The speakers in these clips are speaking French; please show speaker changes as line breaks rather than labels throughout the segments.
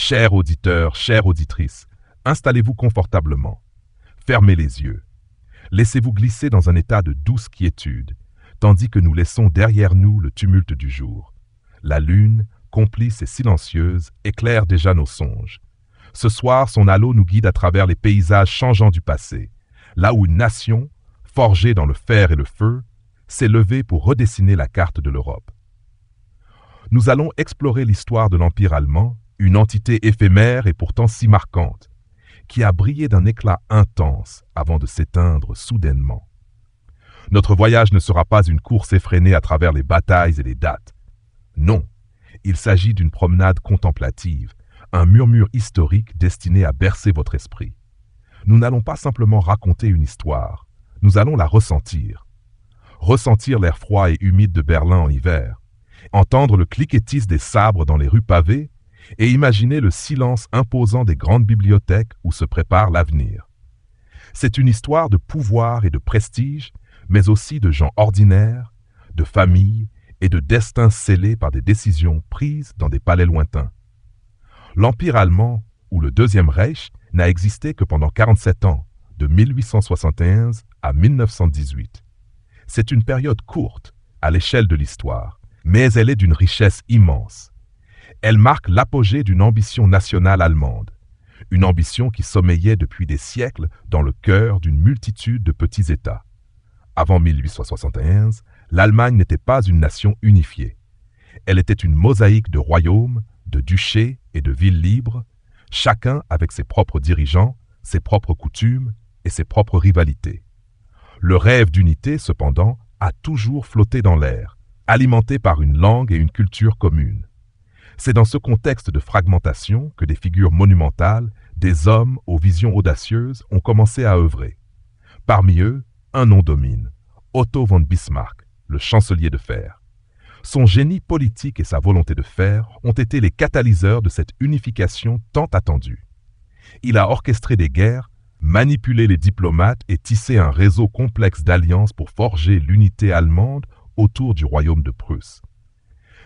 Chers auditeurs, chères auditrices, installez-vous confortablement. Fermez les yeux. Laissez-vous glisser dans un état de douce quiétude, tandis que nous laissons derrière nous le tumulte du jour. La lune, complice et silencieuse, éclaire déjà nos songes. Ce soir, son halo nous guide à travers les paysages changeants du passé, là où une nation, forgée dans le fer et le feu, s'est levée pour redessiner la carte de l'Europe. Nous allons explorer l'histoire de l'Empire allemand, une entité éphémère et pourtant si marquante, qui a brillé d'un éclat intense avant de s'éteindre soudainement. Notre voyage ne sera pas une course effrénée à travers les batailles et les dates. Non, il s'agit d'une promenade contemplative, un murmure historique destiné à bercer votre esprit. Nous n'allons pas simplement raconter une histoire, nous allons la ressentir. Ressentir l'air froid et humide de Berlin en hiver, entendre le cliquetis des sabres dans les rues pavées et imaginer le silence imposant des grandes bibliothèques où se prépare l'avenir. C'est une histoire de pouvoir et de prestige, mais aussi de gens ordinaires, de familles et de destins scellés par des décisions prises dans des palais lointains. L'Empire allemand, ou le Deuxième Reich, n'a existé que pendant 47 ans, de 1871 à 1918. C'est une période courte à l'échelle de l'histoire, mais elle est d'une richesse immense. Elle marque l'apogée d'une ambition nationale allemande, une ambition qui sommeillait depuis des siècles dans le cœur d'une multitude de petits États. Avant 1871, l'Allemagne n'était pas une nation unifiée. Elle était une mosaïque de royaumes, de duchés et de villes libres, chacun avec ses propres dirigeants, ses propres coutumes et ses propres rivalités. Le rêve d'unité, cependant, a toujours flotté dans l'air, alimenté par une langue et une culture communes. C'est dans ce contexte de fragmentation que des figures monumentales, des hommes aux visions audacieuses ont commencé à œuvrer. Parmi eux, un nom domine, Otto von Bismarck, le chancelier de fer. Son génie politique et sa volonté de faire ont été les catalyseurs de cette unification tant attendue. Il a orchestré des guerres, manipulé les diplomates et tissé un réseau complexe d'alliances pour forger l'unité allemande autour du royaume de Prusse.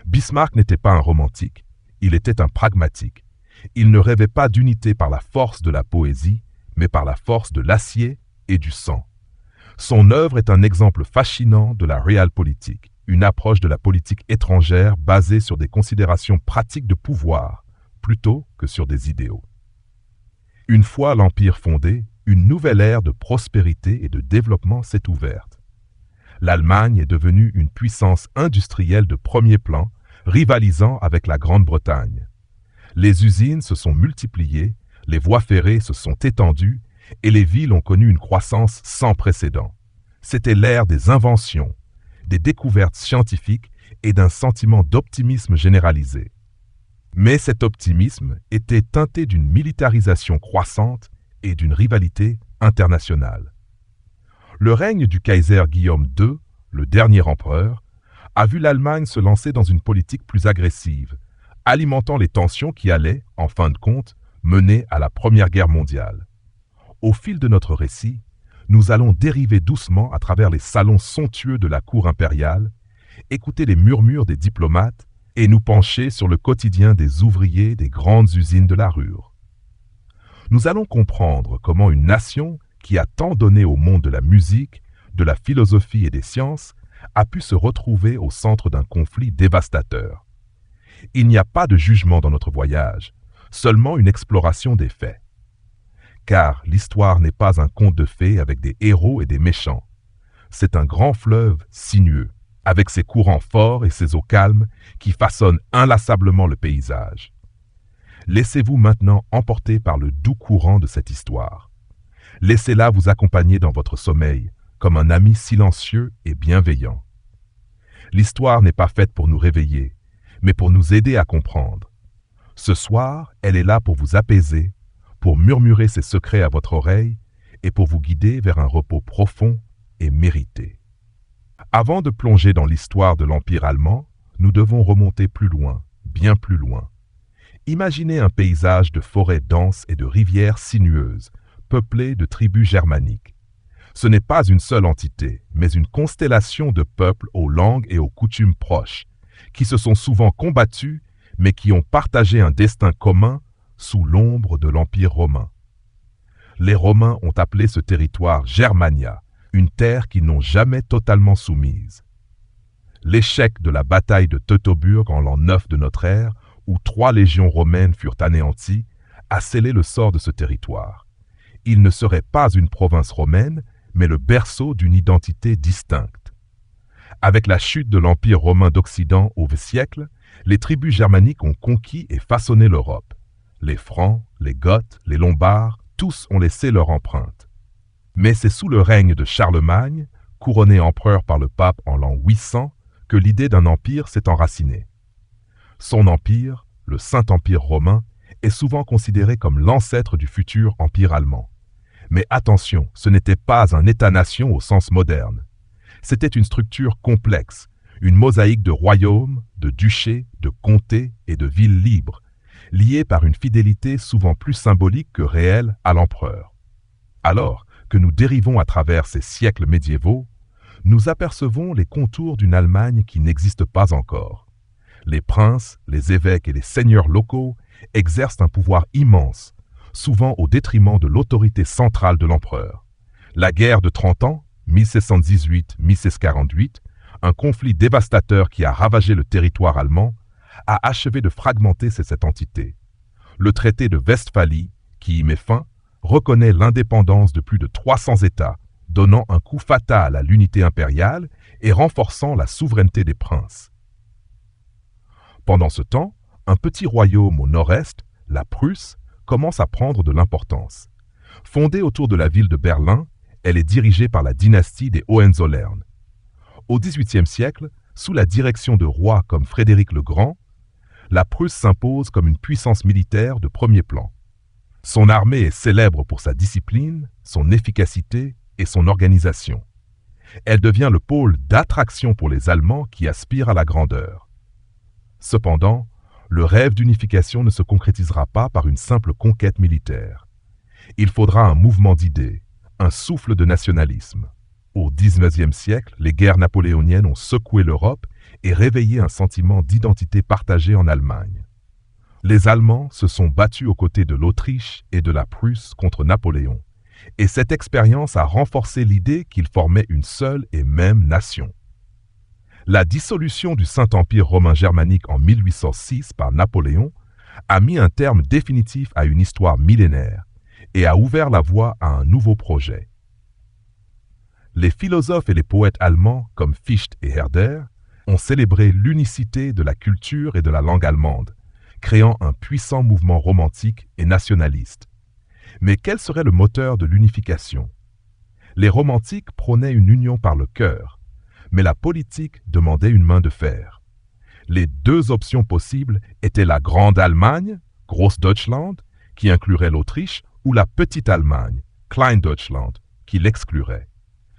Bismarck n'était pas un romantique, il était un pragmatique. Il ne rêvait pas d'unité par la force de la poésie, mais par la force de l'acier et du sang. Son œuvre est un exemple fascinant de la realpolitik, une approche de la politique étrangère basée sur des considérations pratiques de pouvoir, plutôt que sur des idéaux. Une fois l'Empire fondé, une nouvelle ère de prospérité et de développement s'est ouverte. L'Allemagne est devenue une puissance industrielle de premier plan, rivalisant avec la Grande-Bretagne. Les usines se sont multipliées, les voies ferrées se sont étendues et les villes ont connu une croissance sans précédent. C'était l'ère des inventions, des découvertes scientifiques et d'un sentiment d'optimisme généralisé. Mais cet optimisme était teinté d'une militarisation croissante et d'une rivalité internationale. Le règne du Kaiser Guillaume II, le dernier empereur, a vu l'Allemagne se lancer dans une politique plus agressive, alimentant les tensions qui allaient, en fin de compte, mener à la Première Guerre mondiale. Au fil de notre récit, nous allons dériver doucement à travers les salons somptueux de la cour impériale, écouter les murmures des diplomates et nous pencher sur le quotidien des ouvriers des grandes usines de la Ruhr. Nous allons comprendre comment une nation qui a tant donné au monde de la musique, de la philosophie et des sciences a pu se retrouver au centre d'un conflit dévastateur. Il n'y a pas de jugement dans notre voyage, seulement une exploration des faits. Car l'histoire n'est pas un conte de fées avec des héros et des méchants. C'est un grand fleuve sinueux, avec ses courants forts et ses eaux calmes qui façonnent inlassablement le paysage. Laissez-vous maintenant emporter par le doux courant de cette histoire. Laissez-la vous accompagner dans votre sommeil, comme un ami silencieux et bienveillant. L'histoire n'est pas faite pour nous réveiller, mais pour nous aider à comprendre. Ce soir, elle est là pour vous apaiser, pour murmurer ses secrets à votre oreille et pour vous guider vers un repos profond et mérité. Avant de plonger dans l'histoire de l'Empire allemand, nous devons remonter plus loin, bien plus loin. Imaginez un paysage de forêts denses et de rivières sinueuses, peuplées de tribus germaniques. Ce n'est pas une seule entité, mais une constellation de peuples aux langues et aux coutumes proches, qui se sont souvent combattus, mais qui ont partagé un destin commun, sous l'ombre de l'Empire romain. Les Romains ont appelé ce territoire Germania, une terre qu'ils n'ont jamais totalement soumise. L'échec de la bataille de Teutoburg en l'an 9 de notre ère, où 3 légions romaines furent anéanties, a scellé le sort de ce territoire. Il ne serait pas une province romaine, mais le berceau d'une identité distincte. Avec la chute de l'Empire romain d'Occident au siècle, les tribus germaniques ont conquis et façonné l'Europe. Les Francs, les Goths, les Lombards, tous ont laissé leur empreinte. Mais c'est sous le règne de Charlemagne, couronné empereur par le pape en l'an 800, que l'idée d'un empire s'est enracinée. Son empire, le Saint-Empire romain, est souvent considéré comme l'ancêtre du futur empire allemand. Mais attention, ce n'était pas un État-nation au sens moderne. C'était une structure complexe, une mosaïque de royaumes, de duchés, de comtés et de villes libres, liées par une fidélité souvent plus symbolique que réelle à l'empereur. Alors que nous dérivons à travers ces siècles médiévaux, nous apercevons les contours d'une Allemagne qui n'existe pas encore. Les princes, les évêques et les seigneurs locaux exercent un pouvoir immense, souvent au détriment de l'autorité centrale de l'empereur. La guerre de 30 ans, 1618-1648, un conflit dévastateur qui a ravagé le territoire allemand, a achevé de fragmenter cette entité. Le traité de Westphalie, qui y met fin, reconnaît l'indépendance de plus de 300 États, donnant un coup fatal à l'unité impériale et renforçant la souveraineté des princes. Pendant ce temps, un petit royaume au nord-est, la Prusse, commence à prendre de l'importance. Fondée autour de la ville de Berlin, elle est dirigée par la dynastie des Hohenzollern. Au XVIIIe siècle, sous la direction de rois comme Frédéric le Grand, la Prusse s'impose comme une puissance militaire de premier plan. Son armée est célèbre pour sa discipline, son efficacité et son organisation. Elle devient le pôle d'attraction pour les Allemands qui aspirent à la grandeur. Cependant, le rêve d'unification ne se concrétisera pas par une simple conquête militaire. Il faudra un mouvement d'idées, un souffle de nationalisme. Au XIXe siècle, les guerres napoléoniennes ont secoué l'Europe et réveillé un sentiment d'identité partagée en Allemagne. Les Allemands se sont battus aux côtés de l'Autriche et de la Prusse contre Napoléon, et cette expérience a renforcé l'idée qu'ils formaient une seule et même nation. La dissolution du Saint-Empire romain germanique en 1806 par Napoléon a mis un terme définitif à une histoire millénaire et a ouvert la voie à un nouveau projet. Les philosophes et les poètes allemands comme Fichte et Herder ont célébré l'unicité de la culture et de la langue allemande, créant un puissant mouvement romantique et nationaliste. Mais quel serait le moteur de l'unification? Les romantiques prônaient une union par le cœur, mais la politique demandait une main de fer. Les deux options possibles étaient la Grande Allemagne, Großdeutschland, qui inclurait l'Autriche, ou la Petite Allemagne, Kleindeutschland, qui l'exclurait.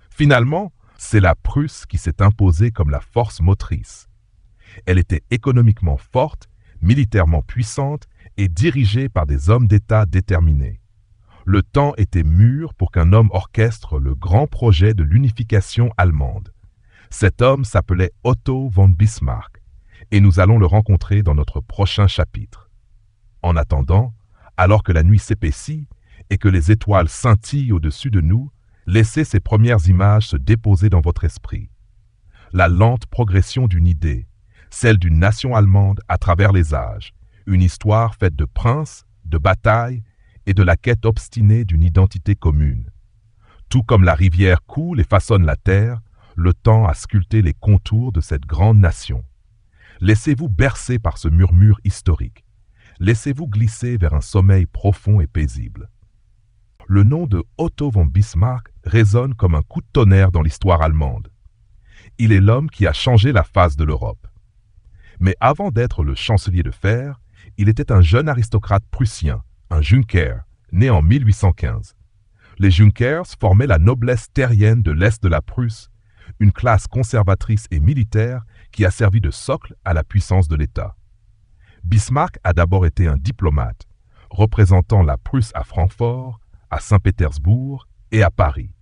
Finalement, c'est la Prusse qui s'est imposée comme la force motrice. Elle était économiquement forte, militairement puissante et dirigée par des hommes d'État déterminés. Le temps était mûr pour qu'un homme orchestre le grand projet de l'unification allemande. Cet homme s'appelait Otto von Bismarck, et nous allons le rencontrer dans notre prochain chapitre. En attendant, alors que la nuit s'épaissit et que les étoiles scintillent au-dessus de nous, laissez ces premières images se déposer dans votre esprit. La lente progression d'une idée, celle d'une nation allemande à travers les âges, une histoire faite de princes, de batailles et de la quête obstinée d'une identité commune. Tout comme la rivière coule et façonne la terre, le temps a sculpté les contours de cette grande nation. Laissez-vous bercer par ce murmure historique. Laissez-vous glisser vers un sommeil profond et paisible. Le nom de Otto von Bismarck résonne comme un coup de tonnerre dans l'histoire allemande. Il est l'homme qui a changé la face de l'Europe. Mais avant d'être le chancelier de fer, il était un jeune aristocrate prussien, un Junker, né en 1815. Les Junkers formaient la noblesse terrienne de l'Est de la Prusse, une classe conservatrice et militaire qui a servi de socle à la puissance de l'État. Bismarck a d'abord été un diplomate, représentant la Prusse à Francfort, à Saint-Pétersbourg et à Paris.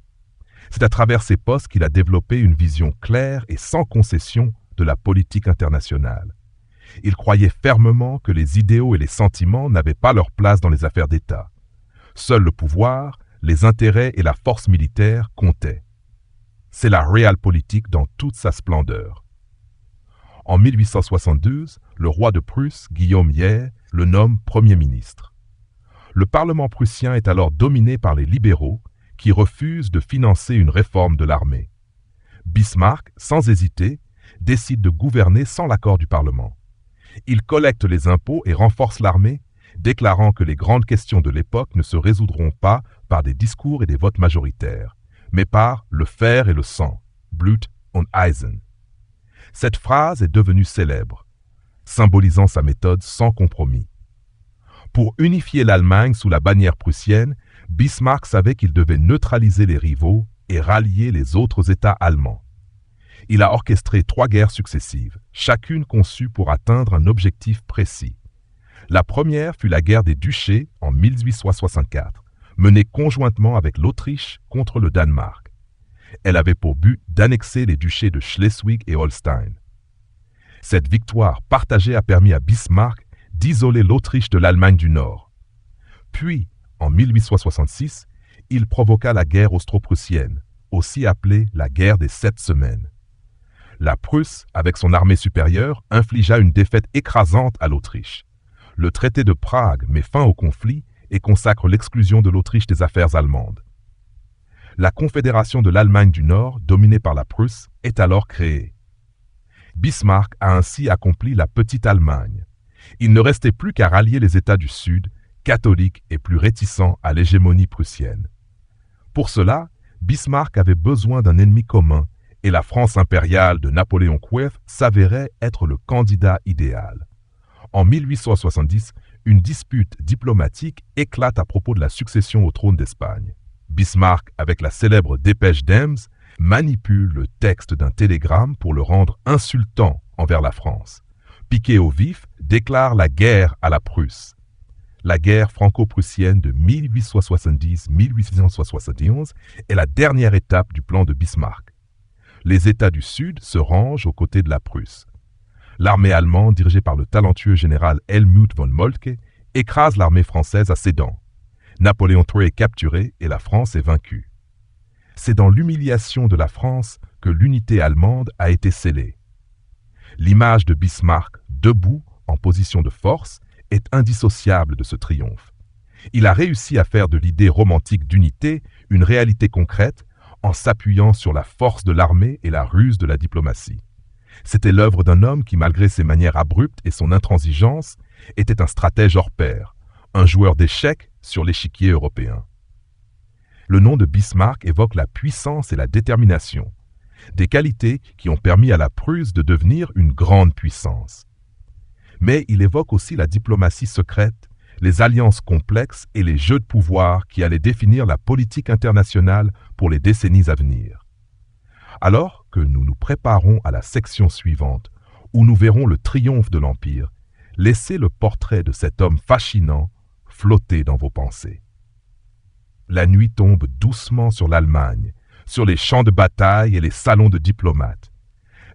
C'est à travers ces postes qu'il a développé une vision claire et sans concession de la politique internationale. Il croyait fermement que les idéaux et les sentiments n'avaient pas leur place dans les affaires d'État. Seul le pouvoir, les intérêts et la force militaire comptaient. C'est la realpolitik dans toute sa splendeur. En 1872, le roi de Prusse, Guillaume Ier, le nomme Premier ministre. Le Parlement prussien est alors dominé par les libéraux qui refusent de financer une réforme de l'armée. Bismarck, sans hésiter, décide de gouverner sans l'accord du Parlement. Il collecte les impôts et renforce l'armée, déclarant que les grandes questions de l'époque ne se résoudront pas par des discours et des votes majoritaires, mais par le fer et le sang, Blut und Eisen. Cette phrase est devenue célèbre, symbolisant sa méthode sans compromis. Pour unifier l'Allemagne sous la bannière prussienne, Bismarck savait qu'il devait neutraliser les rivaux et rallier les autres États allemands. Il a orchestré 3 guerres successives, chacune conçue pour atteindre un objectif précis. La première fut la guerre des duchés en 1864, menée conjointement avec l'Autriche contre le Danemark. Elle avait pour but d'annexer les duchés de Schleswig et Holstein. Cette victoire partagée a permis à Bismarck d'isoler l'Autriche de l'Allemagne du Nord. Puis, en 1866, il provoqua la guerre austro-prussienne, aussi appelée la guerre des 7 semaines. La Prusse, avec son armée supérieure, infligea une défaite écrasante à l'Autriche. Le traité de Prague met fin au conflit et consacre l'exclusion de l'Autriche des affaires allemandes. La Confédération de l'Allemagne du Nord, dominée par la Prusse, est alors créée. Bismarck a ainsi accompli la petite Allemagne. Il ne restait plus qu'à rallier les États du Sud, catholiques et plus réticents à l'hégémonie prussienne. Pour cela, Bismarck avait besoin d'un ennemi commun et la France impériale de Napoléon Ier s'avérait être le candidat idéal. En 1870, une dispute diplomatique éclate à propos de la succession au trône d'Espagne. Bismarck, avec la célèbre dépêche d'Ems, manipule le texte d'un télégramme pour le rendre insultant envers la France. Piqué au vif, déclare la guerre à la Prusse. La guerre franco-prussienne de 1870-1871 est la dernière étape du plan de Bismarck. Les États du Sud se rangent aux côtés de la Prusse. L'armée allemande, dirigée par le talentueux général Helmuth von Moltke, écrase l'armée française à Sedan. Napoléon III est capturé et la France est vaincue. C'est dans l'humiliation de la France que l'unité allemande a été scellée. L'image de Bismarck, debout, en position de force, est indissociable de ce triomphe. Il a réussi à faire de l'idée romantique d'unité une réalité concrète en s'appuyant sur la force de l'armée et la ruse de la diplomatie. C'était l'œuvre d'un homme qui, malgré ses manières abruptes et son intransigeance, était un stratège hors pair, un joueur d'échecs sur l'échiquier européen. Le nom de Bismarck évoque la puissance et la détermination, des qualités qui ont permis à la Prusse de devenir une grande puissance. Mais il évoque aussi la diplomatie secrète, les alliances complexes et les jeux de pouvoir qui allaient définir la politique internationale pour les décennies à venir. Alors que nous nous préparons à la section suivante, où nous verrons le triomphe de l'Empire, laissez le portrait de cet homme fascinant flotter dans vos pensées. La nuit tombe doucement sur l'Allemagne, sur les champs de bataille et les salons de diplomates.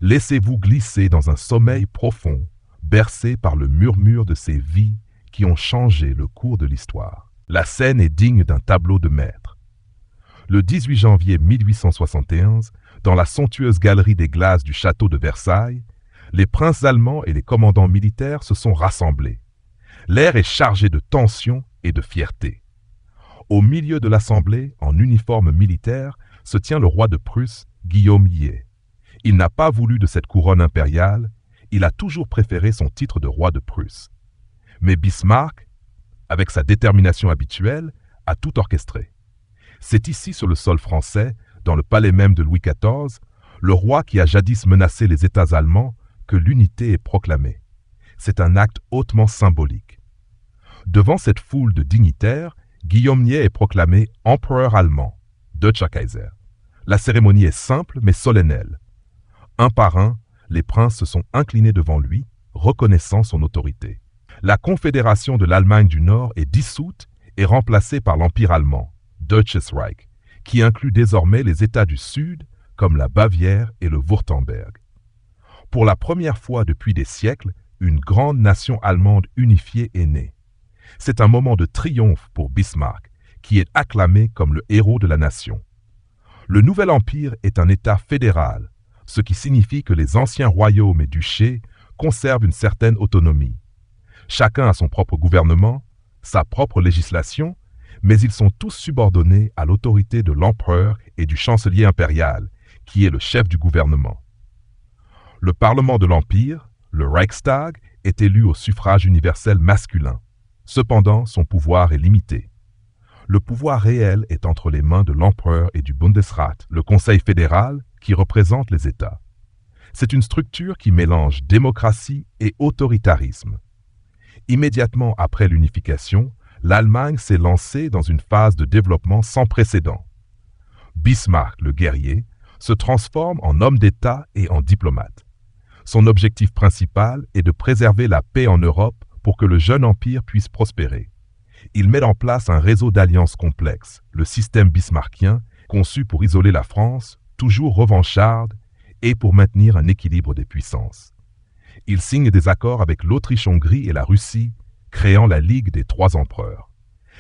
Laissez-vous glisser dans un sommeil profond, bercé par le murmure de ces vies qui ont changé le cours de l'histoire. La scène est digne d'un tableau de maître. Le 18 janvier 1871, dans la somptueuse galerie des glaces du château de Versailles, les princes allemands et les commandants militaires se sont rassemblés. L'air est chargé de tension et de fierté. Au milieu de l'assemblée, en uniforme militaire, se tient le roi de Prusse, Guillaume Ier. Il n'a pas voulu de cette couronne impériale, il a toujours préféré son titre de roi de Prusse. Mais Bismarck, avec sa détermination habituelle, a tout orchestré. C'est ici, sur le sol français, dans le palais même de Louis XIV, le roi qui a jadis menacé les États allemands, que l'unité est proclamée. C'est un acte hautement symbolique. Devant cette foule de dignitaires, Guillaume Ier est proclamé empereur allemand, Deutscher Kaiser. La cérémonie est simple mais solennelle. Un par un, les princes se sont inclinés devant lui, reconnaissant son autorité. La Confédération de l'Allemagne du Nord est dissoute et remplacée par l'Empire allemand, Deutsches Reich, qui inclut désormais les États du Sud, comme la Bavière et le Wurtemberg. Pour la première fois depuis des siècles, une grande nation allemande unifiée est née. C'est un moment de triomphe pour Bismarck, qui est acclamé comme le héros de la nation. Le nouvel empire est un État fédéral, ce qui signifie que les anciens royaumes et duchés conservent une certaine autonomie. Chacun a son propre gouvernement, sa propre législation, mais ils sont tous subordonnés à l'autorité de l'empereur et du chancelier impérial, qui est le chef du gouvernement. Le Parlement de l'Empire, le Reichstag, est élu au suffrage universel masculin. Cependant, son pouvoir est limité. Le pouvoir réel est entre les mains de l'empereur et du Bundesrat, le Conseil fédéral, qui représente les États. C'est une structure qui mélange démocratie et autoritarisme. Immédiatement après l'unification, l'Allemagne s'est lancée dans une phase de développement sans précédent. Bismarck, le guerrier, se transforme en homme d'État et en diplomate. Son objectif principal est de préserver la paix en Europe pour que le jeune empire puisse prospérer. Il met en place un réseau d'alliances complexes, le système bismarckien, conçu pour isoler la France, toujours revancharde, et pour maintenir un équilibre des puissances. Il signe des accords avec l'Autriche-Hongrie et la Russie, créant la Ligue des Trois Empereurs.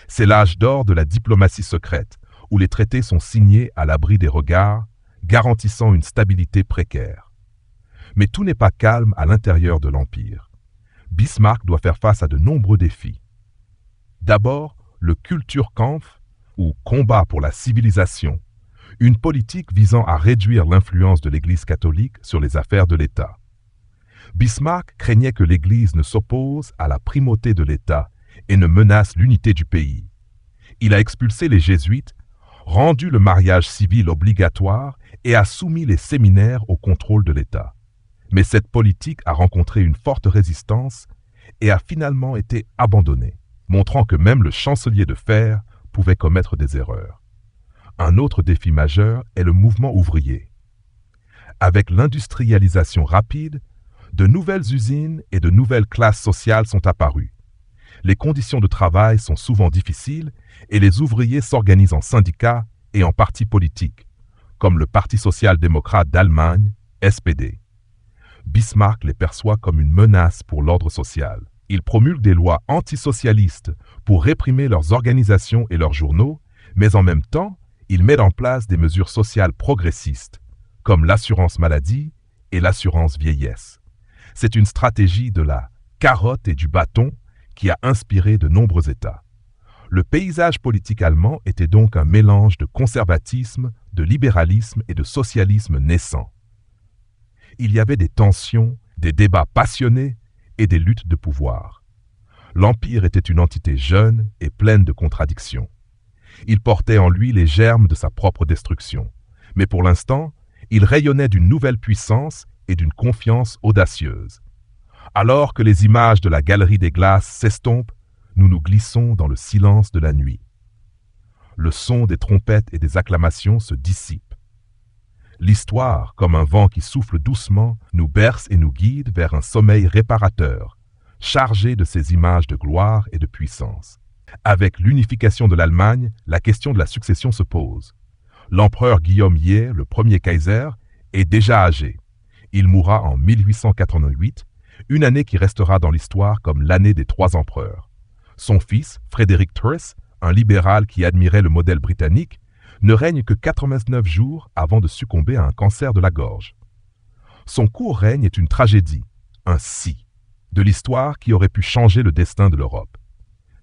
C'est l'âge d'or de la diplomatie secrète, où les traités sont signés à l'abri des regards, garantissant une stabilité précaire. Mais tout n'est pas calme à l'intérieur de l'Empire. Bismarck doit faire face à de nombreux défis. D'abord, le Kulturkampf, ou combat pour la civilisation, une politique visant à réduire l'influence de l'Église catholique sur les affaires de l'État. Bismarck craignait que l'Église ne s'oppose à la primauté de l'État et ne menace l'unité du pays. Il a expulsé les jésuites, rendu le mariage civil obligatoire et a soumis les séminaires au contrôle de l'État. Mais cette politique a rencontré une forte résistance et a finalement été abandonnée, montrant que même le chancelier de fer pouvait commettre des erreurs. Un autre défi majeur est le mouvement ouvrier. Avec l'industrialisation rapide, de nouvelles usines et de nouvelles classes sociales sont apparues. Les conditions de travail sont souvent difficiles et les ouvriers s'organisent en syndicats et en partis politiques, comme le Parti social-démocrate d'Allemagne, SPD. Bismarck les perçoit comme une menace pour l'ordre social. Il promulgue des lois antisocialistes pour réprimer leurs organisations et leurs journaux, mais en même temps, il met en place des mesures sociales progressistes, comme l'assurance maladie et l'assurance vieillesse. C'est une stratégie de la carotte et du bâton qui a inspiré de nombreux États. Le paysage politique allemand était donc un mélange de conservatisme, de libéralisme et de socialisme naissant. Il y avait des tensions, des débats passionnés et des luttes de pouvoir. L'Empire était une entité jeune et pleine de contradictions. Il portait en lui les germes de sa propre destruction, mais pour l'instant, il rayonnait d'une nouvelle puissance et d'une confiance audacieuse. Alors que les images de la galerie des glaces s'estompent, nous nous glissons dans le silence de la nuit. Le son des trompettes et des acclamations se dissipe. L'histoire, comme un vent qui souffle doucement, nous berce et nous guide vers un sommeil réparateur, chargé de ces images de gloire et de puissance. Avec l'unification de l'Allemagne, la question de la succession se pose. L'empereur Guillaume Ier, le premier Kaiser, est déjà âgé. Il mourra en 1888, une année qui restera dans l'histoire comme l'année des trois empereurs. Son fils, Frédéric Truss, un libéral qui admirait le modèle britannique, ne règne que 89 jours avant de succomber à un cancer de la gorge. Son court règne est une tragédie, un si, de l'histoire qui aurait pu changer le destin de l'Europe.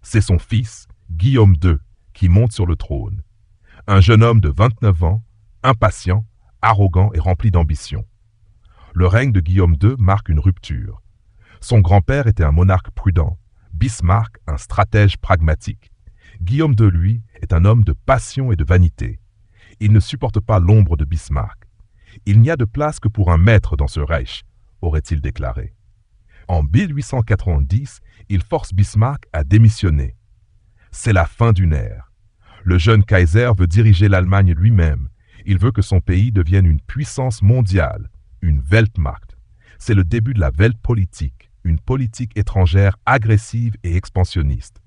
C'est son fils, Guillaume II, qui monte sur le trône. Un jeune homme de 29 ans, impatient, arrogant et rempli d'ambition. Le règne de Guillaume II marque une rupture. Son grand-père était un monarque prudent, Bismarck un stratège pragmatique. Guillaume II, lui, est un homme de passion et de vanité. Il ne supporte pas l'ombre de Bismarck. Il n'y a de place que pour un maître dans ce Reich, aurait-il déclaré. En 1890, il force Bismarck à démissionner. C'est la fin d'une ère. Le jeune Kaiser veut diriger l'Allemagne lui-même. Il veut que son pays devienne une puissance mondiale, une Weltmacht. C'est le début de la Weltpolitik, une politique étrangère agressive et expansionniste.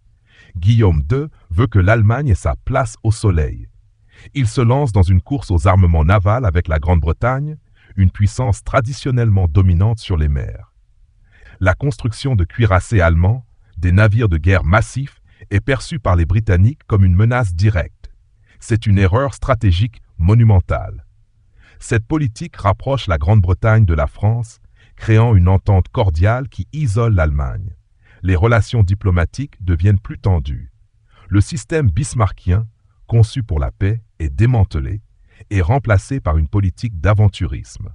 Guillaume II veut que l'Allemagne ait sa place au soleil. Il se lance dans une course aux armements navals avec la Grande-Bretagne, une puissance traditionnellement dominante sur les mers. La construction de cuirassés allemands, des navires de guerre massifs, est perçue par les Britanniques comme une menace directe. C'est une erreur stratégique monumentale. Cette politique rapproche la Grande-Bretagne de la France, créant une entente cordiale qui isole l'Allemagne. Les relations diplomatiques deviennent plus tendues. Le système bismarckien, conçu pour la paix, est démantelé et remplacé par une politique d'aventurisme.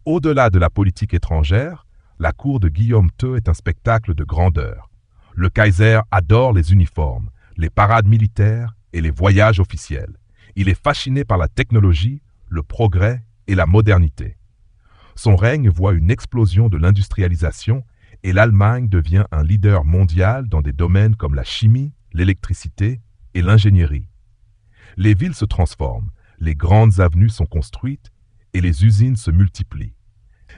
Au-delà de la politique étrangère, la cour de Guillaume II est un spectacle de grandeur. Le Kaiser adore les uniformes, les parades militaires et les voyages officiels. Il est fasciné par la technologie, le progrès et la modernité. Son règne voit une explosion de l'industrialisation et l'Allemagne devient un leader mondial dans des domaines comme la chimie, l'électricité et l'ingénierie. Les villes se transforment, les grandes avenues sont construites et les usines se multiplient.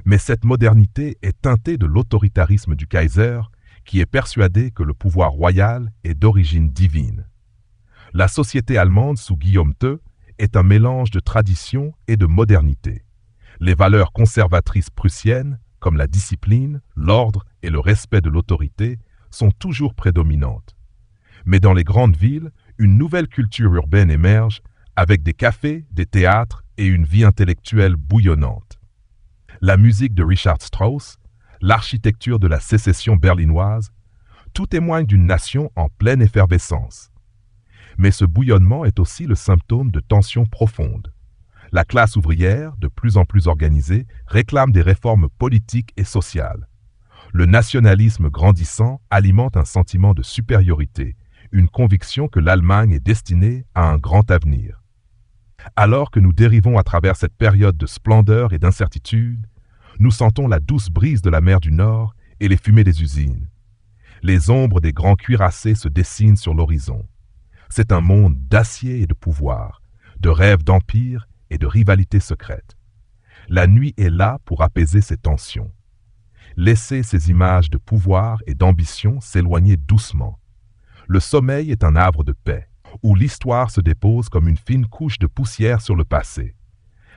Mais cette modernité est teintée de l'autoritarisme du Kaiser, qui est persuadé que le pouvoir royal est d'origine divine. La société allemande sous Guillaume II est un mélange de tradition et de modernité. Les valeurs conservatrices prussiennes, comme la discipline, l'ordre et le respect de l'autorité, sont toujours prédominantes. Mais dans les grandes villes, une nouvelle culture urbaine émerge, avec des cafés, des théâtres et une vie intellectuelle bouillonnante. La musique de Richard Strauss, l'architecture de la sécession berlinoise, tout témoigne d'une nation en pleine effervescence. Mais ce bouillonnement est aussi le symptôme de tensions profondes. La classe ouvrière, de plus en plus organisée, réclame des réformes politiques et sociales. Le nationalisme grandissant alimente un sentiment de supériorité, une conviction que l'Allemagne est destinée à un grand avenir. Alors que nous dérivons à travers cette période de splendeur et d'incertitude, nous sentons la douce brise de la mer du Nord et les fumées des usines. Les ombres des grands cuirassés se dessinent sur l'horizon. C'est un monde d'acier et de pouvoir, de rêves d'empire et de rivalité secrète. La nuit est là pour apaiser ces tensions. Laissez ces images de pouvoir et d'ambition s'éloigner doucement. Le sommeil est un havre de paix, où l'histoire se dépose comme une fine couche de poussière sur le passé.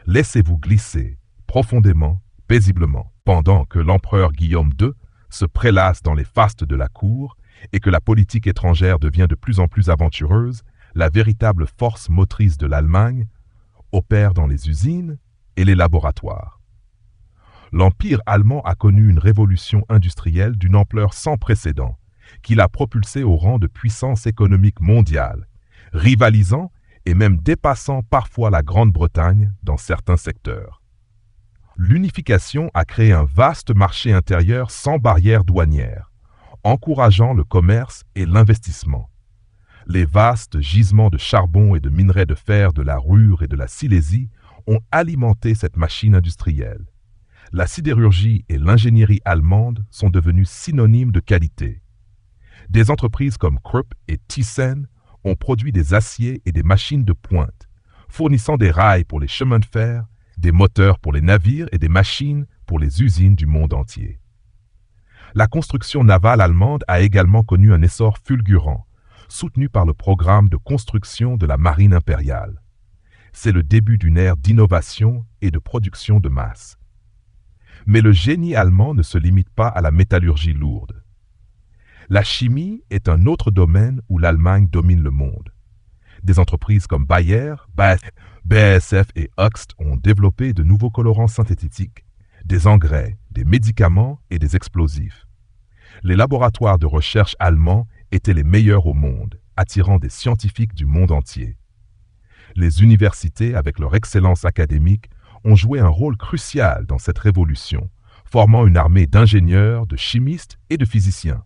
Laissez-vous glisser, profondément, paisiblement, pendant que l'empereur Guillaume II se prélasse dans les fastes de la cour et que la politique étrangère devient de plus en plus aventureuse, la véritable force motrice de l'Allemagne opère dans les usines et les laboratoires. L'Empire allemand a connu une révolution industrielle d'une ampleur sans précédent, qui l'a propulsé au rang de puissance économique mondiale, rivalisant et même dépassant parfois la Grande-Bretagne dans certains secteurs. L'unification a créé un vaste marché intérieur sans barrières douanières, encourageant le commerce et l'investissement. Les vastes gisements de charbon et de minerais de fer de la Ruhr et de la Silésie ont alimenté cette machine industrielle. La sidérurgie et l'ingénierie allemande sont devenues synonymes de qualité. Des entreprises comme Krupp et Thyssen ont produit des aciers et des machines de pointe, fournissant des rails pour les chemins de fer, des moteurs pour les navires et des machines pour les usines du monde entier. La construction navale allemande a également connu un essor fulgurant, soutenu par le programme de construction de la marine impériale. C'est le début d'une ère d'innovation et de production de masse. Mais le génie allemand ne se limite pas à la métallurgie lourde. La chimie est un autre domaine où l'Allemagne domine le monde. Des entreprises comme Bayer, BASF et Hoechst ont développé de nouveaux colorants synthétiques, des engrais, des médicaments et des explosifs. Les laboratoires de recherche allemands étaient les meilleurs au monde, attirant des scientifiques du monde entier. Les universités, avec leur excellence académique, ont joué un rôle crucial dans cette révolution, formant une armée d'ingénieurs, de chimistes et de physiciens.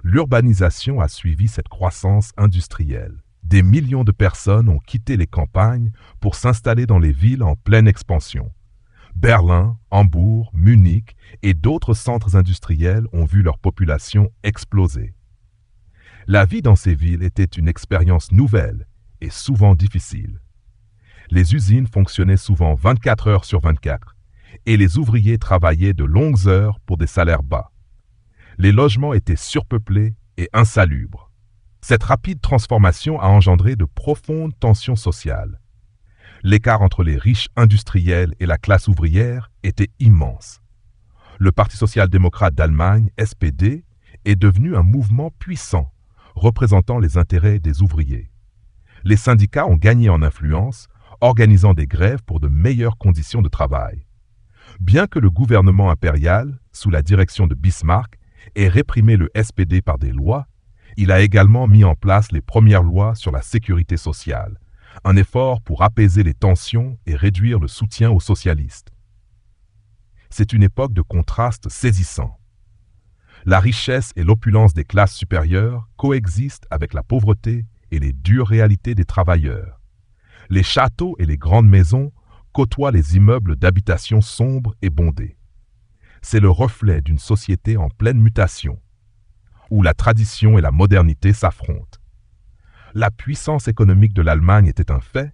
L'urbanisation a suivi cette croissance industrielle. Des millions de personnes ont quitté les campagnes pour s'installer dans les villes en pleine expansion. Berlin, Hambourg, Munich et d'autres centres industriels ont vu leur population exploser. La vie dans ces villes était une expérience nouvelle et souvent difficile. Les usines fonctionnaient souvent 24 heures sur 24 et les ouvriers travaillaient de longues heures pour des salaires bas. Les logements étaient surpeuplés et insalubres. Cette rapide transformation a engendré de profondes tensions sociales. L'écart entre les riches industriels et la classe ouvrière était immense. Le Parti social-démocrate d'Allemagne, SPD, est devenu un mouvement puissant, représentant les intérêts des ouvriers. Les syndicats ont gagné en influence, organisant des grèves pour de meilleures conditions de travail. Bien que le gouvernement impérial, sous la direction de Bismarck, ait réprimé le SPD par des lois, il a également mis en place les premières lois sur la sécurité sociale, un effort pour apaiser les tensions et réduire le soutien aux socialistes. C'est une époque de contrastes saisissants. La richesse et l'opulence des classes supérieures coexistent avec la pauvreté et les dures réalités des travailleurs. Les châteaux et les grandes maisons côtoient les immeubles d'habitation sombres et bondés. C'est le reflet d'une société en pleine mutation, où la tradition et la modernité s'affrontent. La puissance économique de l'Allemagne était un fait,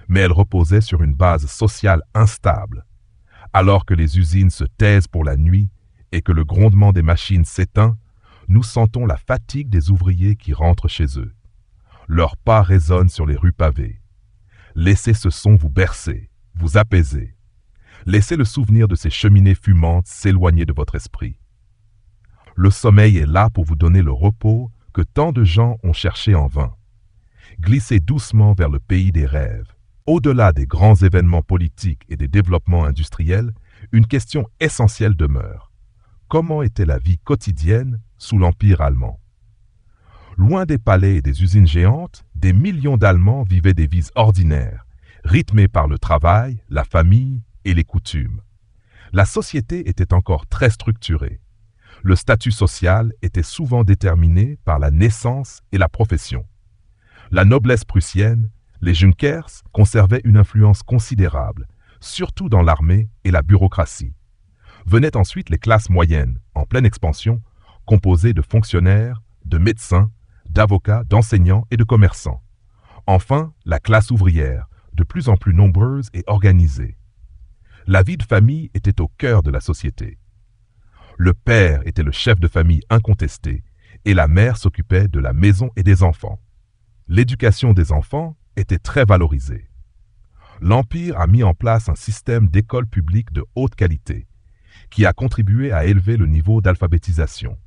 mais elle reposait sur une base sociale instable. Alors que les usines se taisent pour la nuit et que le grondement des machines s'éteint, nous sentons la fatigue des ouvriers qui rentrent chez eux. Leurs pas résonnent sur les rues pavées. Laissez ce son vous bercer, vous apaiser. Laissez le souvenir de ces cheminées fumantes s'éloigner de votre esprit. Le sommeil est là pour vous donner le repos que tant de gens ont cherché en vain. Glissez doucement vers le pays des rêves. Au-delà des grands événements politiques et des développements industriels, une question essentielle demeure. Comment était la vie quotidienne sous l'Empire allemand? Loin des palais et des usines géantes, des millions d'Allemands vivaient des vies ordinaires, rythmées par le travail, la famille et les coutumes. La société était encore très structurée. Le statut social était souvent déterminé par la naissance et la profession. La noblesse prussienne, les Junkers, conservaient une influence considérable, surtout dans l'armée et la bureaucratie. Venaient ensuite les classes moyennes, en pleine expansion, composées de fonctionnaires, de médecins, d'avocats, d'enseignants et de commerçants. Enfin, la classe ouvrière, de plus en plus nombreuse et organisée. La vie de famille était au cœur de la société. Le père était le chef de famille incontesté et la mère s'occupait de la maison et des enfants. L'éducation des enfants était très valorisée. L'Empire a mis en place un système d'écoles publiques de haute qualité qui a contribué à élever le niveau d'alphabétisation.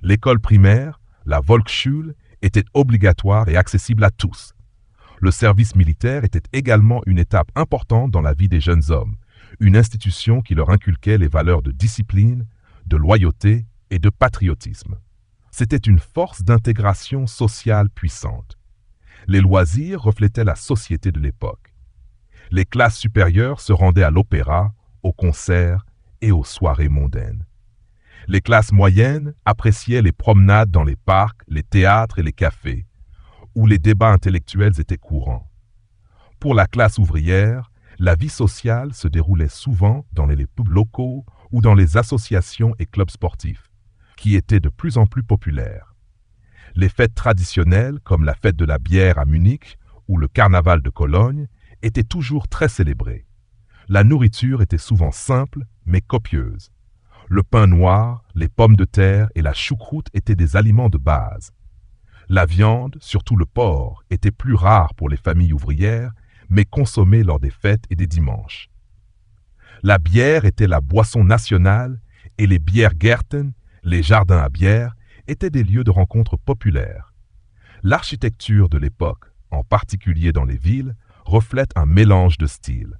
L'école primaire, la Volksschule, était obligatoire et accessible à tous. Le service militaire était également une étape importante dans la vie des jeunes hommes, une institution qui leur inculquait les valeurs de discipline, de loyauté et de patriotisme. C'était une force d'intégration sociale puissante. Les loisirs reflétaient la société de l'époque. Les classes supérieures se rendaient à l'opéra, aux concerts et aux soirées mondaines. Les classes moyennes appréciaient les promenades dans les parcs, les théâtres et les cafés, où les débats intellectuels étaient courants. Pour la classe ouvrière, la vie sociale se déroulait souvent dans les pubs locaux ou dans les associations et clubs sportifs, qui étaient de plus en plus populaires. Les fêtes traditionnelles, comme la fête de la bière à Munich ou le carnaval de Cologne, étaient toujours très célébrées. La nourriture était souvent simple, mais copieuse. Le pain noir, les pommes de terre et la choucroute étaient des aliments de base. La viande, surtout le porc, était plus rare pour les familles ouvrières, mais consommée lors des fêtes et des dimanches. La bière était la boisson nationale et les Biergärten, les jardins à bière, étaient des lieux de rencontre populaires. L'architecture de l'époque, en particulier dans les villes, reflète un mélange de styles.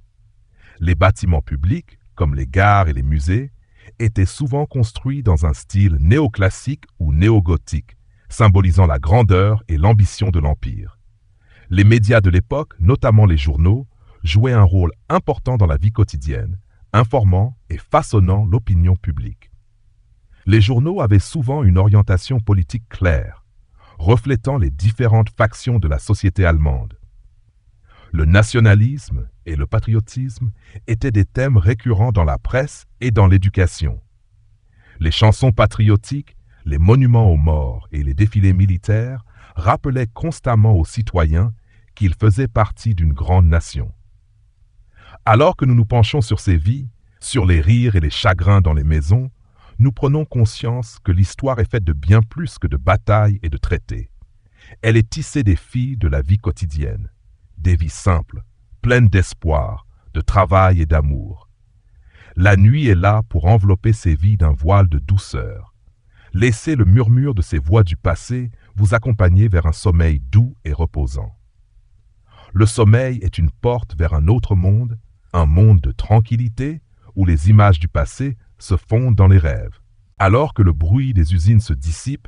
Les bâtiments publics, comme les gares et les musées, étaient souvent construits dans un style néoclassique ou néogothique, symbolisant la grandeur et l'ambition de l'Empire. Les médias de l'époque, notamment les journaux, jouaient un rôle important dans la vie quotidienne, informant et façonnant l'opinion publique. Les journaux avaient souvent une orientation politique claire, reflétant les différentes factions de la société allemande. Le nationalisme et le patriotisme étaient des thèmes récurrents dans la presse et dans l'éducation. Les chansons patriotiques, les monuments aux morts et les défilés militaires rappelaient constamment aux citoyens qu'ils faisaient partie d'une grande nation. Alors que nous nous penchons sur ces vies, sur les rires et les chagrins dans les maisons, nous prenons conscience que l'histoire est faite de bien plus que de batailles et de traités. Elle est tissée des fils de la vie quotidienne, des vies simples, pleines d'espoir, de travail et d'amour. La nuit est là pour envelopper ces vies d'un voile de douceur. Laissez le murmure de ces voix du passé vous accompagner vers un sommeil doux et reposant. Le sommeil est une porte vers un autre monde, un monde de tranquillité où les images du passé se fondent dans les rêves. Alors que le bruit des usines se dissipe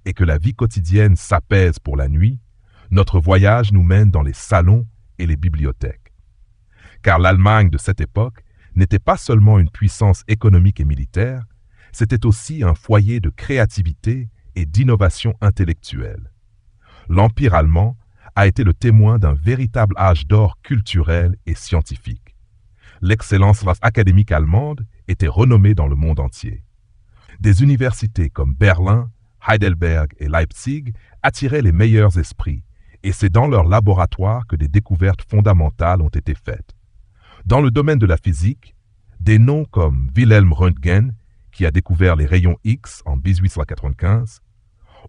et que la vie quotidienne s'apaise pour la nuit, notre voyage nous mène dans les salons et les bibliothèques. Car l'Allemagne de cette époque n'était pas seulement une puissance économique et militaire, c'était aussi un foyer de créativité et d'innovation intellectuelle. L'Empire allemand a été le témoin d'un véritable âge d'or culturel et scientifique. L'excellence académique allemande était renommée dans le monde entier. Des universités comme Berlin, Heidelberg et Leipzig attiraient les meilleurs esprits, et c'est dans leurs laboratoires que des découvertes fondamentales ont été faites. Dans le domaine de la physique, des noms comme Wilhelm Röntgen, qui a découvert les rayons X en 1895,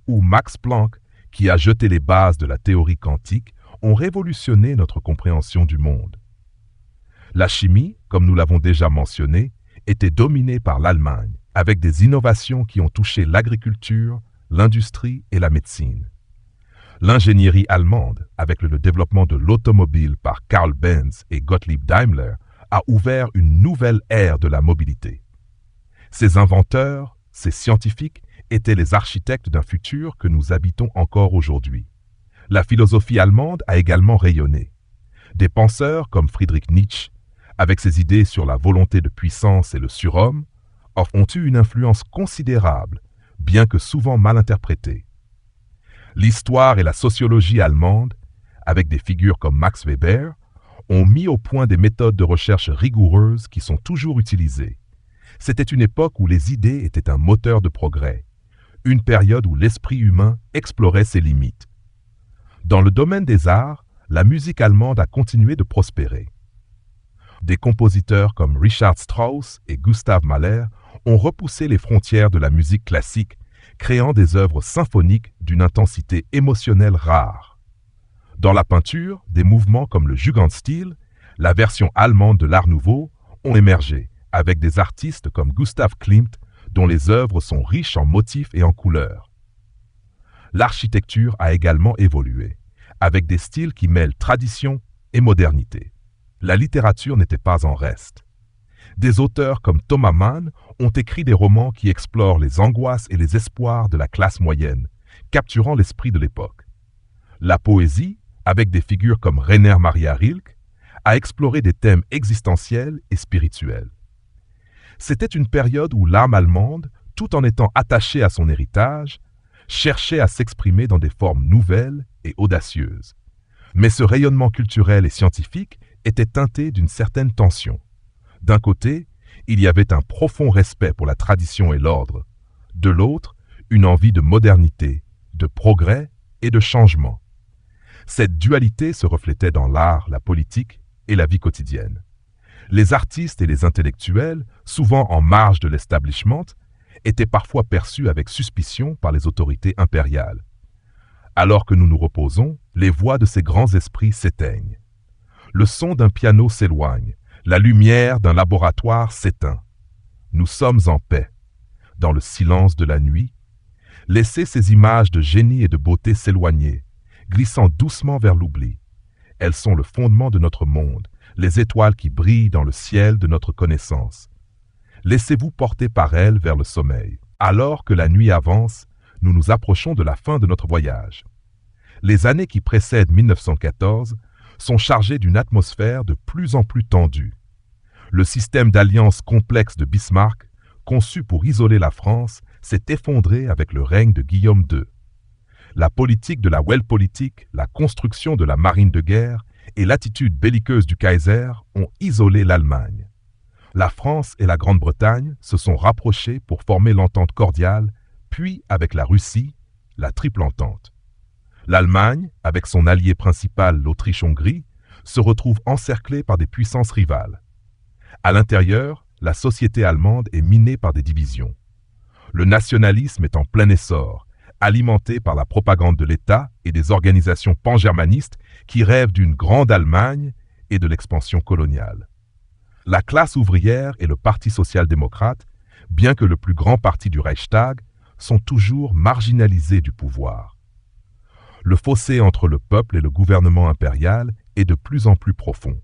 ou Max Planck, qui a jeté les bases de la théorie quantique, ont révolutionné notre compréhension du monde. La chimie, comme nous l'avons déjà mentionné, était dominée par l'Allemagne, avec des innovations qui ont touché l'agriculture, l'industrie et la médecine. L'ingénierie allemande, avec le développement de l'automobile par Karl Benz et Gottlieb Daimler, a ouvert une nouvelle ère de la mobilité. Ces inventeurs, ces scientifiques, étaient les architectes d'un futur que nous habitons encore aujourd'hui. La philosophie allemande a également rayonné. Des penseurs comme Friedrich Nietzsche, avec ses idées sur la volonté de puissance et le surhomme, ont eu une influence considérable, bien que souvent mal interprétée. L'histoire et la sociologie allemande, avec des figures comme Max Weber, ont mis au point des méthodes de recherche rigoureuses qui sont toujours utilisées. C'était une époque où les idées étaient un moteur de progrès, une période où l'esprit humain explorait ses limites. Dans le domaine des arts, la musique allemande a continué de prospérer. Des compositeurs comme Richard Strauss et Gustav Mahler ont repoussé les frontières de la musique classique, créant des œuvres symphoniques d'une intensité émotionnelle rare. Dans la peinture, des mouvements comme le Jugendstil, la version allemande de l'Art nouveau, ont émergé, avec des artistes comme Gustav Klimt, dont les œuvres sont riches en motifs et en couleurs. L'architecture a également évolué, avec des styles qui mêlent tradition et modernité. La littérature n'était pas en reste. Des auteurs comme Thomas Mann ont écrit des romans qui explorent les angoisses et les espoirs de la classe moyenne, capturant l'esprit de l'époque. La poésie, avec des figures comme Rainer Maria Rilke, a exploré des thèmes existentiels et spirituels. C'était une période où l'âme allemande, tout en étant attachée à son héritage, cherchait à s'exprimer dans des formes nouvelles et audacieuses. Mais ce rayonnement culturel et scientifique était teinté d'une certaine tension. D'un côté, il y avait un profond respect pour la tradition et l'ordre. De l'autre, une envie de modernité, de progrès et de changement. Cette dualité se reflétait dans l'art, la politique et la vie quotidienne. Les artistes et les intellectuels, souvent en marge de l'establishment, étaient parfois perçus avec suspicion par les autorités impériales. Alors que nous nous reposons, les voix de ces grands esprits s'éteignent. Le son d'un piano s'éloigne, la lumière d'un laboratoire s'éteint. Nous sommes en paix. Dans le silence de la nuit, laissez ces images de génie et de beauté s'éloigner, glissant doucement vers l'oubli. Elles sont le fondement de notre monde, les étoiles qui brillent dans le ciel de notre connaissance. Laissez-vous porter par elles vers le sommeil. Alors que la nuit avance, nous nous approchons de la fin de notre voyage. Les années qui précèdent 1914 sont chargées d'une atmosphère de plus en plus tendue. Le système d'alliance complexe de Bismarck, conçu pour isoler la France, s'est effondré avec le règne de Guillaume II. La politique de la Weltpolitik, la construction de la marine de guerre et l'attitude belliqueuse du Kaiser ont isolé l'Allemagne. La France et la Grande-Bretagne se sont rapprochées pour former l'entente cordiale, puis avec la Russie, la triple entente. L'Allemagne, avec son allié principal, l'Autriche-Hongrie, se retrouve encerclée par des puissances rivales. À l'intérieur, la société allemande est minée par des divisions. Le nationalisme est en plein essor, alimenté par la propagande de l'État et des organisations pangermanistes qui rêvent d'une grande Allemagne et de l'expansion coloniale. La classe ouvrière et le Parti social-démocrate, bien que le plus grand parti du Reichstag, sont toujours marginalisés du pouvoir. Le fossé entre le peuple et le gouvernement impérial est de plus en plus profond.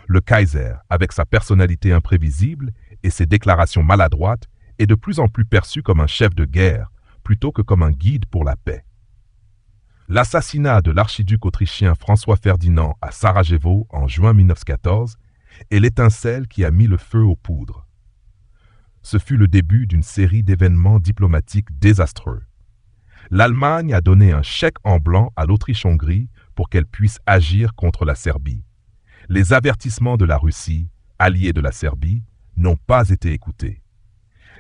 Le Kaiser, avec sa personnalité imprévisible et ses déclarations maladroites, est de plus en plus perçu comme un chef de guerre plutôt que comme un guide pour la paix. L'assassinat de l'archiduc autrichien François Ferdinand à Sarajevo en juin 1914 est l'étincelle qui a mis le feu aux poudres. Ce fut le début d'une série d'événements diplomatiques désastreux. L'Allemagne a donné un chèque en blanc à l'Autriche-Hongrie pour qu'elle puisse agir contre la Serbie. Les avertissements de la Russie, alliée de la Serbie, n'ont pas été écoutés.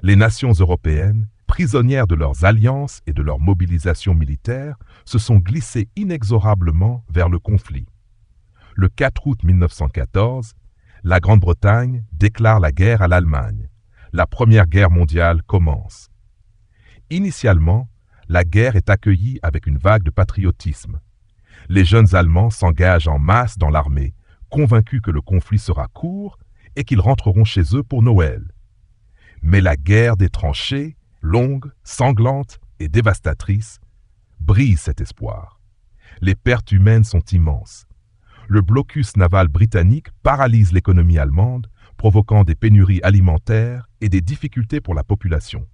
Les nations européennes, prisonnières de leurs alliances et de leur mobilisation militaire, se sont glissées inexorablement vers le conflit. Le 4 août 1914, la Grande-Bretagne déclare la guerre à l'Allemagne. La Première Guerre mondiale commence. Initialement, la guerre est accueillie avec une vague de patriotisme. Les jeunes Allemands s'engagent en masse dans l'armée, convaincus que le conflit sera court et qu'ils rentreront chez eux pour Noël. Mais la guerre des tranchées, longue, sanglante et dévastatrice, brise cet espoir. Les pertes humaines sont immenses. Le blocus naval britannique paralyse l'économie allemande, provoquant des pénuries alimentaires et des difficultés pour la population.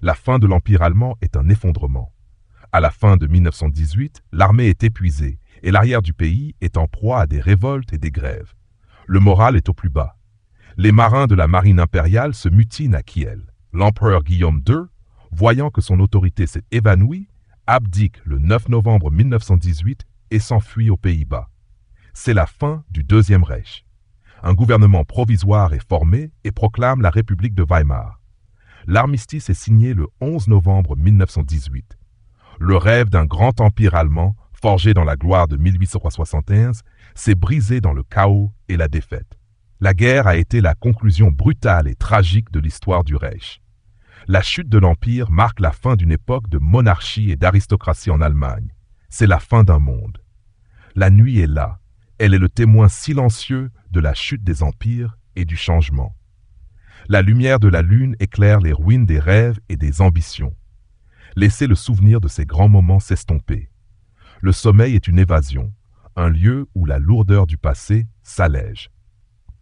La fin de l'Empire allemand est un effondrement. À la fin de 1918, l'armée est épuisée et l'arrière du pays est en proie à des révoltes et des grèves. Le moral est au plus bas. Les marins de la marine impériale se mutinent à Kiel. L'empereur Guillaume II, voyant que son autorité s'est évanouie, abdique le 9 novembre 1918 et s'enfuit aux Pays-Bas. C'est la fin du Deuxième Reich. Un gouvernement provisoire est formé et proclame la République de Weimar. L'armistice est signé le 11 novembre 1918. Le rêve d'un grand empire allemand, forgé dans la gloire de 1871, s'est brisé dans le chaos et la défaite. La guerre a été la conclusion brutale et tragique de l'histoire du Reich. La chute de l'Empire marque la fin d'une époque de monarchie et d'aristocratie en Allemagne. C'est la fin d'un monde. La nuit est là. Elle est le témoin silencieux de la chute des empires et du changement. La lumière de la lune éclaire les ruines des rêves et des ambitions. Laissez le souvenir de ces grands moments s'estomper. Le sommeil est une évasion, un lieu où la lourdeur du passé s'allège.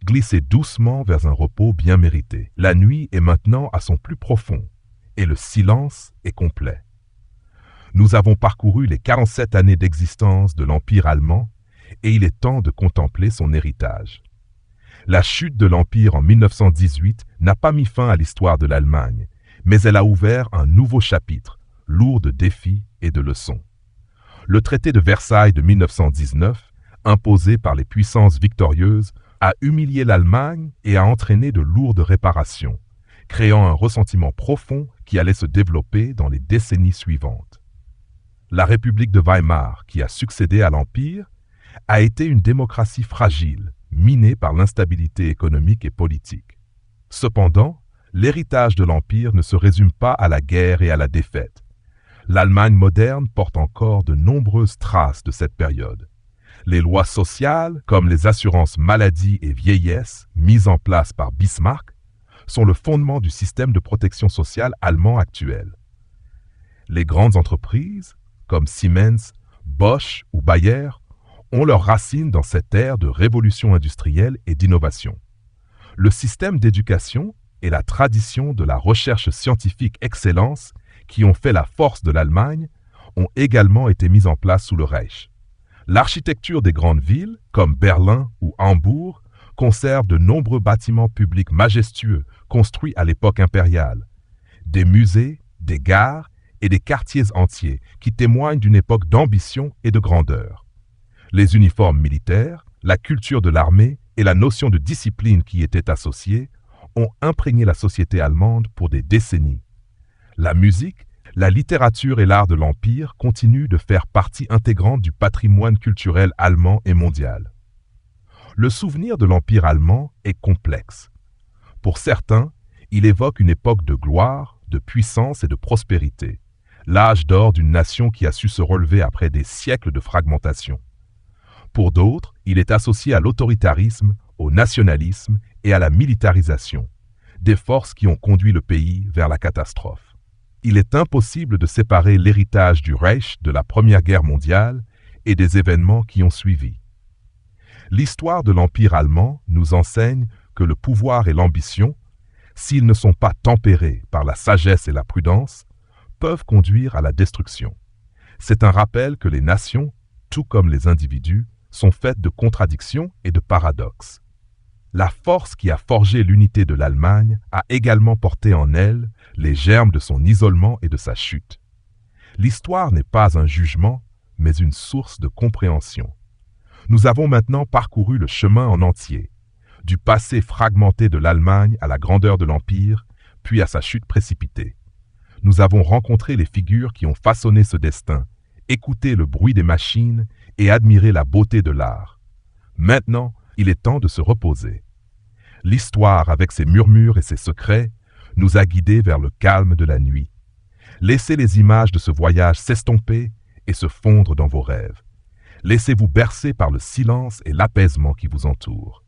Glissez doucement vers un repos bien mérité. La nuit est maintenant à son plus profond et le silence est complet. Nous avons parcouru les 47 années d'existence de l'Empire allemand et il est temps de contempler son héritage. La chute de l'Empire en 1918 n'a pas mis fin à l'histoire de l'Allemagne, mais elle a ouvert un nouveau chapitre, lourd de défis et de leçons. Le traité de Versailles de 1919, imposé par les puissances victorieuses, a humilié l'Allemagne et a entraîné de lourdes réparations, créant un ressentiment profond qui allait se développer dans les décennies suivantes. La République de Weimar, qui a succédé à l'Empire, a été une démocratie fragile, minée par l'instabilité économique et politique. Cependant, l'héritage de l'Empire ne se résume pas à la guerre et à la défaite. L'Allemagne moderne porte encore de nombreuses traces de cette période. Les lois sociales, comme les assurances maladie et vieillesse, mises en place par Bismarck, sont le fondement du système de protection sociale allemand actuel. Les grandes entreprises, comme Siemens, Bosch ou Bayer, ont leurs racines dans cette ère de révolution industrielle et d'innovation. Le système d'éducation et la tradition de la recherche scientifique excellence qui ont fait la force de l'Allemagne ont également été mises en place sous le Reich. L'architecture des grandes villes, comme Berlin ou Hambourg, conserve de nombreux bâtiments publics majestueux construits à l'époque impériale, des musées, des gares et des quartiers entiers qui témoignent d'une époque d'ambition et de grandeur. Les uniformes militaires, la culture de l'armée et la notion de discipline qui y était associée ont imprégné la société allemande pour des décennies. La musique, la littérature et l'art de l'Empire continuent de faire partie intégrante du patrimoine culturel allemand et mondial. Le souvenir de l'Empire allemand est complexe. Pour certains, il évoque une époque de gloire, de puissance et de prospérité, l'âge d'or d'une nation qui a su se relever après des siècles de fragmentation. Pour d'autres, il est associé à l'autoritarisme, au nationalisme et à la militarisation, des forces qui ont conduit le pays vers la catastrophe. Il est impossible de séparer l'héritage du Reich de la Première Guerre mondiale et des événements qui ont suivi. L'histoire de l'Empire allemand nous enseigne que le pouvoir et l'ambition, s'ils ne sont pas tempérés par la sagesse et la prudence, peuvent conduire à la destruction. C'est un rappel que les nations, tout comme les individus, sont faites de contradictions et de paradoxes. La force qui a forgé l'unité de l'Allemagne a également porté en elle les germes de son isolement et de sa chute. L'histoire n'est pas un jugement, mais une source de compréhension. Nous avons maintenant parcouru le chemin en entier, du passé fragmenté de l'Allemagne à la grandeur de l'Empire, puis à sa chute précipitée. Nous avons rencontré les figures qui ont façonné ce destin, écouté le bruit des machines et admiré la beauté de l'art. Maintenant, il est temps de se reposer. L'histoire, avec ses murmures et ses secrets, nous a guidés vers le calme de la nuit. Laissez les images de ce voyage s'estomper et se fondre dans vos rêves. Laissez-vous bercer par le silence et l'apaisement qui vous entourent.